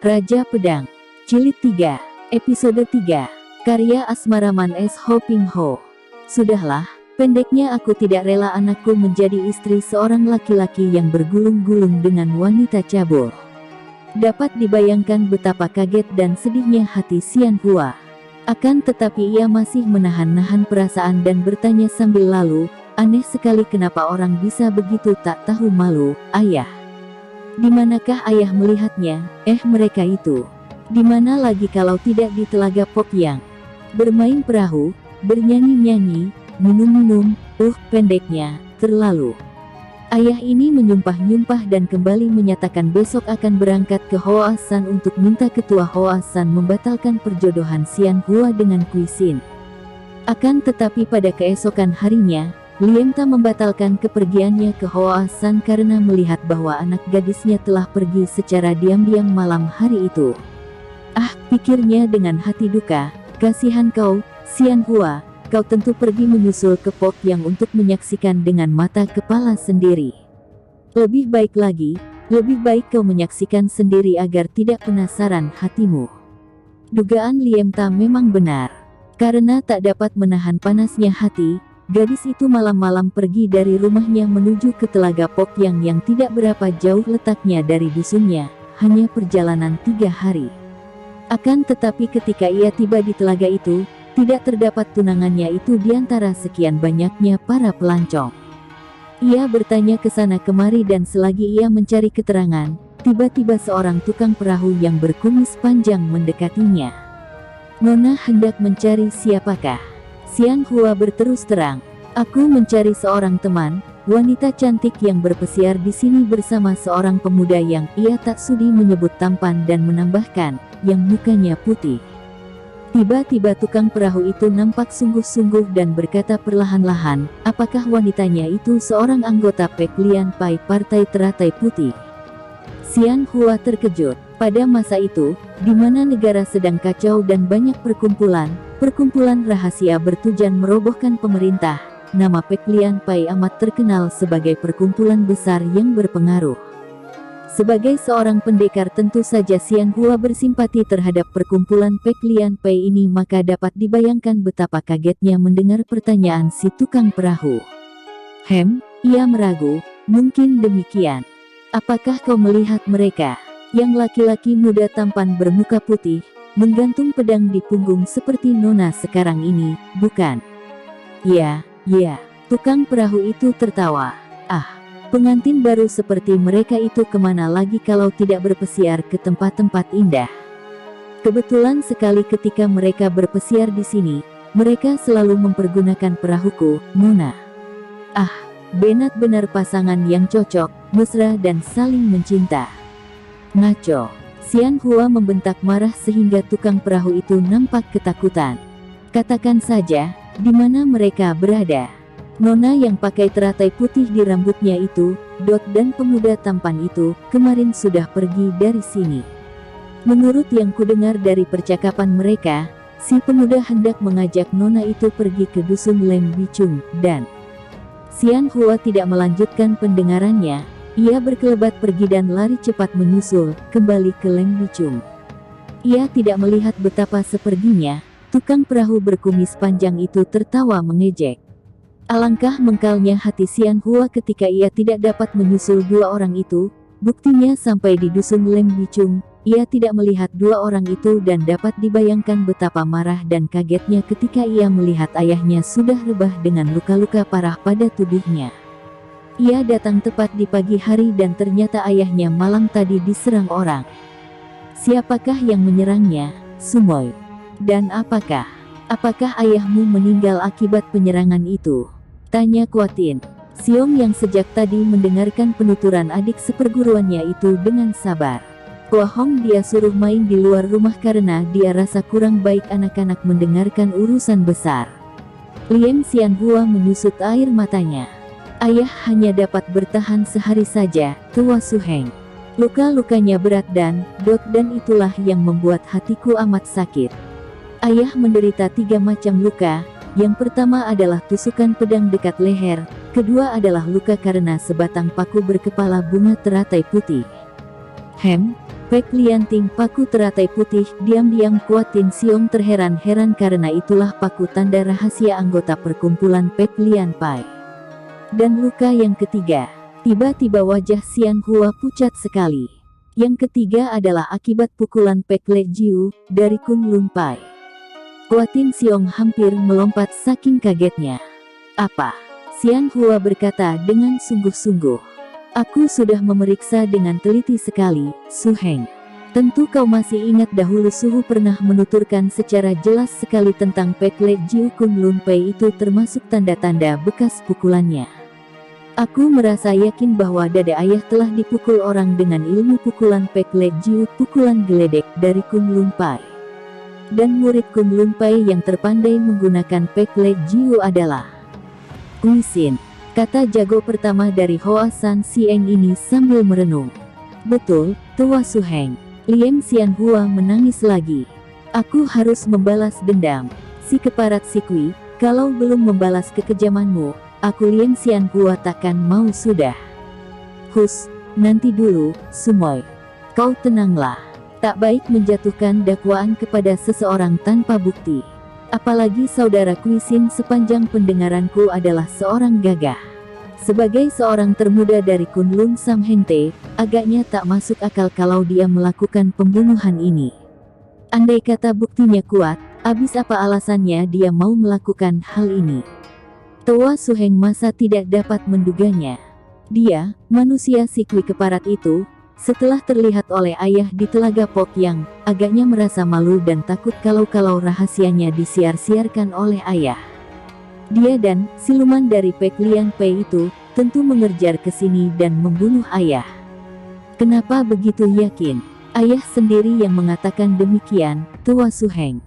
Raja Pedang, Jilid 3, Episode 3, karya Asmaraman S. Ho Ping Ho. Sudahlah, pendeknya aku tidak rela anakku menjadi istri seorang laki-laki yang bergulung-gulung dengan wanita cabul. Dapat dibayangkan betapa kaget dan sedihnya hati Xian Hua. Akan tetapi ia masih menahan-nahan perasaan dan bertanya sambil lalu, aneh sekali kenapa orang bisa begitu tak tahu malu, ayah. Di manakah ayah melihatnya? Mereka itu. Di mana lagi kalau tidak di Telaga Pokyang? Bermain perahu, bernyanyi-nyanyi, minum-minum, pendeknya, terlalu. Ayah ini menyumpah-nyumpah dan kembali menyatakan besok akan berangkat ke Hoa San untuk minta ketua Hoa San membatalkan perjodohan Xian Hua dengan Kui Xin. Akan tetapi pada keesokan harinya, Liam Ta membatalkan kepergiannya ke Hoa San karena melihat bahwa anak gadisnya telah pergi secara diam-diam malam hari itu. Pikirnya dengan hati duka, kasihan kau, Xian Hua. Kau tentu pergi menyusul ke Pokyang untuk menyaksikan dengan mata kepala sendiri. Lebih baik lagi, lebih baik kau menyaksikan sendiri agar tidak penasaran hatimu. Dugaan Liam Ta memang benar. Karena tak dapat menahan panasnya hati, gadis itu malam-malam pergi dari rumahnya menuju ke Telaga Pokyang yang tidak berapa jauh letaknya dari dusunnya, hanya perjalanan 3 hari. Akan tetapi ketika ia tiba di telaga itu, tidak terdapat tunangannya itu di antara sekian banyaknya para pelancong. Ia bertanya ke sana kemari dan selagi ia mencari keterangan, tiba-tiba seorang tukang perahu yang berkumis panjang mendekatinya. Nona hendak mencari siapakah? Xian Hua berterus terang, aku mencari seorang teman, wanita cantik yang berpesiar di sini bersama seorang pemuda yang ia tak sudi menyebut tampan dan menambahkan, yang mukanya putih. Tiba-tiba tukang perahu itu nampak sungguh-sungguh dan berkata perlahan-lahan, apakah wanitanya itu seorang anggota Pek Lian Pai Partai Teratai Putih? Xian Hua terkejut. Pada masa itu, di mana negara sedang kacau dan banyak perkumpulan rahasia bertujuan merobohkan pemerintah, nama Pek Lian Pai amat terkenal sebagai perkumpulan besar yang berpengaruh. Sebagai seorang pendekar tentu saja Xian Hua bersimpati terhadap perkumpulan Pek Lian Pai ini, maka dapat dibayangkan betapa kagetnya mendengar pertanyaan si tukang perahu. Ia meragu, mungkin demikian. Apakah kau melihat mereka? Yang laki-laki muda tampan bermuka putih, menggantung pedang di punggung seperti nona sekarang ini, bukan? Ya, tukang perahu itu tertawa. Pengantin baru seperti mereka itu kemana lagi kalau tidak berpesiar ke tempat-tempat indah. Kebetulan sekali ketika mereka berpesiar di sini, mereka selalu mempergunakan perahuku, Nona. Benar-benar pasangan yang cocok, mesra dan saling mencinta. Ngaco. Xian Hua membentak marah sehingga tukang perahu itu nampak ketakutan. Katakan saja, di mana mereka berada. Nona yang pakai teratai putih di rambutnya itu, dan pemuda tampan itu, kemarin sudah pergi dari sini. Menurut yang kudengar dari percakapan mereka, si pemuda hendak mengajak Nona itu pergi ke dusun Lem Bicung, dan Xian Hua tidak melanjutkan pendengarannya, ia berkelebat pergi dan lari cepat menyusul, kembali ke Lem Bicung. Ia tidak melihat betapa seperginya, tukang perahu berkumis panjang itu tertawa mengejek. Alangkah mengkalnya hati Xian Hua ketika ia tidak dapat menyusul dua orang itu, buktinya sampai di dusun Lem Bicung, ia tidak melihat dua orang itu dan dapat dibayangkan betapa marah dan kagetnya ketika ia melihat ayahnya sudah rebah dengan luka-luka parah pada tubuhnya. Ia datang tepat di pagi hari dan ternyata ayahnya malam tadi diserang orang. Siapakah yang menyerangnya? Sumoy. Dan apakah ayahmu meninggal akibat penyerangan itu? Tanya Kuatin. Siong yang sejak tadi mendengarkan penuturan adik seperguruannya itu dengan sabar. Hong dia suruh main di luar rumah karena dia rasa kurang baik anak-anak mendengarkan urusan besar. Liam Xian Hua menyusut air matanya. Ayah hanya dapat bertahan sehari saja, tua Suheng. Luka-lukanya berat dan itulah yang membuat hatiku amat sakit. Ayah menderita 3 macam luka. Yang pertama adalah tusukan pedang dekat leher, kedua adalah luka karena sebatang paku berkepala bunga teratai putih. Pek Lianting paku teratai putih, diam-diam Kuat Tin Siong terheran-heran karena itulah paku tanda rahasia anggota perkumpulan Pek Lian Pai. Dan luka yang ketiga, tiba-tiba wajah Xian Hua pucat sekali. Yang ketiga adalah akibat pukulan Pek Le Jiu dari Kunlun Pai. Kuat Tin Siong hampir melompat saking kagetnya. Apa? Xian Hua berkata dengan sungguh-sungguh. Aku sudah memeriksa dengan teliti sekali, Su Heng. Tentu kau masih ingat dahulu Suhu pernah menuturkan secara jelas sekali tentang Pek Le Jiu Kunlun Pai itu termasuk tanda-tanda bekas pukulannya. Aku merasa yakin bahwa dada ayah telah dipukul orang dengan ilmu pukulan Pek Le Jiu, pukulan geledek dari Kunlun Pai. Dan murid Kunlun Pai yang terpandai menggunakan Pek Le Jiu adalah Guisin, kata jago pertama dari Hoa San Sieng ini sambil merenung. Betul, Tua Su Heng. Lian Xian Hua menangis lagi. Aku harus membalas dendam. Si keparat Sikwi, kalau belum membalas kekejamanmu, aku Lian Xian Hua takkan mau sudah. Hus, nanti dulu, Sumoy. Kau tenanglah. Tak baik menjatuhkan dakwaan kepada seseorang tanpa bukti. Apalagi saudara Kuisin sepanjang pendengaranku adalah seorang gagah. Sebagai seorang termuda dari Kunlun Sam Hengte, agaknya tak masuk akal kalau dia melakukan pembunuhan ini. Andai kata buktinya kuat, abis apa alasannya dia mau melakukan hal ini? Tua Su Heng masa tidak dapat menduganya. Dia, manusia Sikwi keparat itu, setelah terlihat oleh ayah di Telaga Pok yang agaknya merasa malu dan takut kalau rahasianya disiar-siarkan oleh ayah. Dia dan siluman dari Pek Lian Pai itu tentu mengejar ke sini dan membunuh ayah. Kenapa begitu yakin? Ayah sendiri yang mengatakan demikian, Tua Su Heng.